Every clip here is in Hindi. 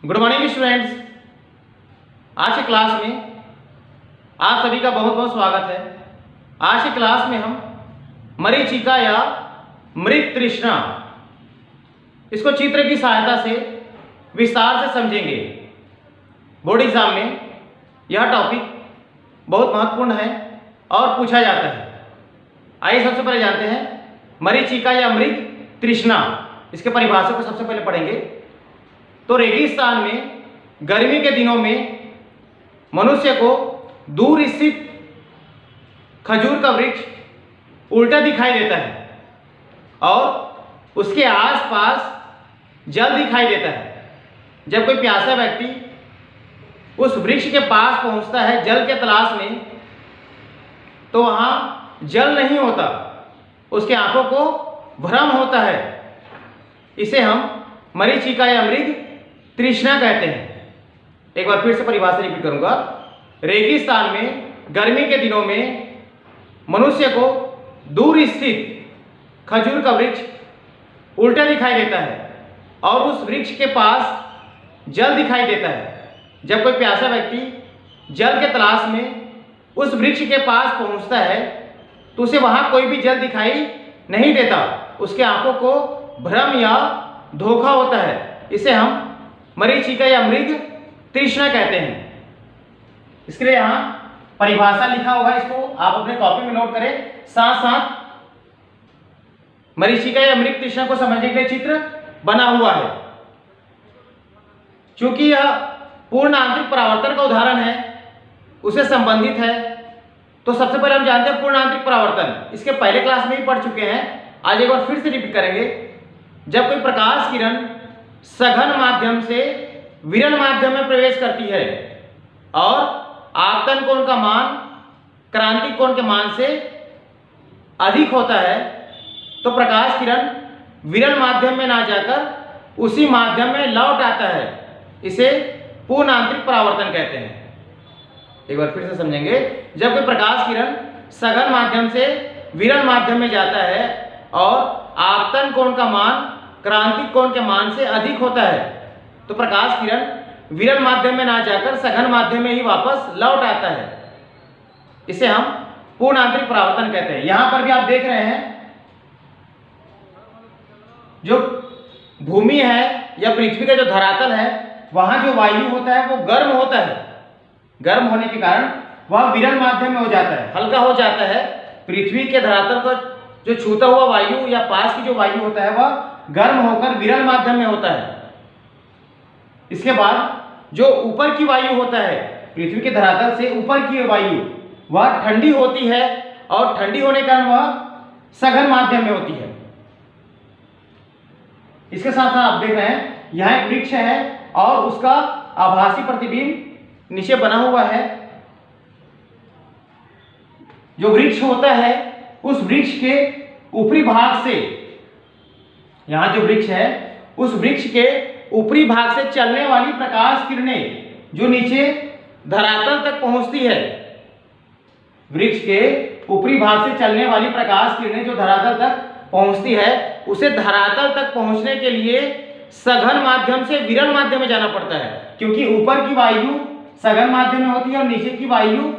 Good morning students. आज की क्लास में आप सभी का बहुत बहुत स्वागत है। आज की क्लास में हम मरीचिका या मृग तृष्णा इसको चित्र की सहायता से विस्तार से समझेंगे। बोर्ड एग्जाम में यह टॉपिक बहुत महत्वपूर्ण है और पूछा जाता है। आइए सबसे पहले जानते हैं मरीचिका या मृग तृष्णा, इसके परिभाषा को सबसे पहले पढ़ेंगे। तो रेगिस्तान में गर्मी के दिनों में मनुष्य को दूर स्थित खजूर का वृक्ष उल्टा दिखाई देता है और उसके आसपास जल दिखाई देता है। जब कोई प्यासा व्यक्ति उस वृक्ष के पास पहुंचता है जल के तलाश में, तो वहां जल नहीं होता, उसके आंखों को भ्रम होता है। इसे हम मरीचिका या मृग तृष्णा कहते हैं। एक बार फिर से परिभाषा रिपीट करूंगा। रेगिस्तान में गर्मी के दिनों में मनुष्य को दूर स्थित खजूर का वृक्ष उल्टा दिखाई देता है और उस वृक्ष के पास जल दिखाई देता है। जब कोई प्यासा व्यक्ति जल के तलाश में उस वृक्ष के पास पहुंचता है तो उसे वहां कोई भी जल दिखाई नहीं देता, उसके आंखों को भ्रम या धोखा होता है। इसे हम मरीचिका या मृग तृष्णा कहते हैं। इसके लिए यहां परिभाषा लिखा होगा, इसको आप अपने कॉपी में नोट करें। साथ साथ मरीचिका या मृग तृष्णा को समझने के लिए चित्र बना हुआ है। क्योंकि यह पूर्ण आंतरिक परावर्तन का उदाहरण है, उसे संबंधित है, तो सबसे पहले हम जानते हैं पूर्ण आंतरिक परावर्तन। इसके पहले क्लास में ही पढ़ चुके हैं, आज एक बार फिर से रिपीट करेंगे। जब कोई प्रकाश किरण सघन माध्यम से विरल माध्यम में प्रवेश करती है और आपतन कोण का मान क्रांतिक कोण के मान से अधिक होता है, तो प्रकाश किरण विरल माध्यम में ना जाकर उसी माध्यम में लौट आता है। इसे पूर्ण आंतरिक परावर्तन कहते हैं। एक बार फिर से समझेंगे। जब कोई प्रकाश किरण सघन माध्यम से विरल माध्यम में जाता है और आपतन कोण का मान क्रांतिक कोण के मान से अधिक होता है, तो प्रकाश किरण विरल माध्यम में ना जाकर सघन माध्यम में ही वापस लौट आता है। इसे हम पूर्ण आंतरिक परावर्तन कहते हैं। यहां पर भी आप देख रहे हैं, जो भूमि है या पृथ्वी का जो धरातल है, वहां जो वायु होता है वो गर्म होता है। गर्म होने के कारण वह विरल माध्यम में हो जाता है, हल्का हो जाता है। पृथ्वी के धरातल को जो छूता हुआ वायु या पास की जो वायु होता है वह गर्म होकर विरल माध्यम में होता है। इसके बाद जो ऊपर की वायु होता है, पृथ्वी के धरातल से ऊपर की वायु, वह ठंडी होती है और ठंडी होने के कारण वह सघन माध्यम में होती है। इसके साथ साथ आप देख रहे हैं यहां एक वृक्ष है और उसका आभासी प्रतिबिंब नीचे बना हुआ है। जो वृक्ष होता है उस वृक्ष के ऊपरी भाग से, यहां जो वृक्ष है उस वृक्ष के ऊपरी भाग से चलने वाली प्रकाश किरणें जो नीचे धरातल तक पहुंचती है, वृक्ष के ऊपरी भाग से चलने वाली प्रकाश किरणें जो धरातल तक पहुंचती है, उसे धरातल तक पहुंचने के लिए सघन माध्यम से विरल माध्यम में जाना पड़ता है। क्योंकि ऊपर की वायु सघन माध्यम में होती है और नीचे की वायु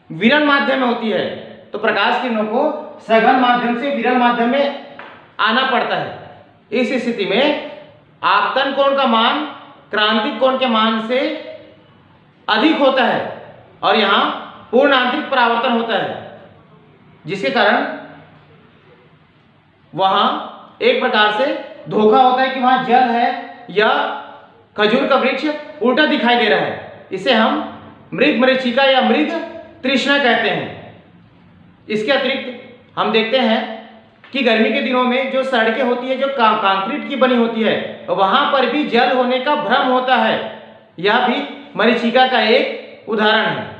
विरल माध्यम में होती है, तो प्रकाश किरणों को सघन माध्यम से विरल माध्यम में आना पड़ता है। इस स्थिति में आपतन कोण का मान क्रांतिक कोण के मान से अधिक होता है और यहां पूर्ण आंतरिक परावर्तन होता है, जिसके कारण वहां एक प्रकार से धोखा होता है कि वहां जल है या खजूर का वृक्ष उल्टा दिखाई दे रहा है। इसे हम मरीचिका या मृग तृष्णा कहते हैं। इसके अतिरिक्त हम देखते हैं कि गर्मी के दिनों में जो सड़कें होती है जो कंक्रीट की बनी होती है, वहां पर भी जल होने का भ्रम होता है। यह भी मरीचिका का एक उदाहरण है।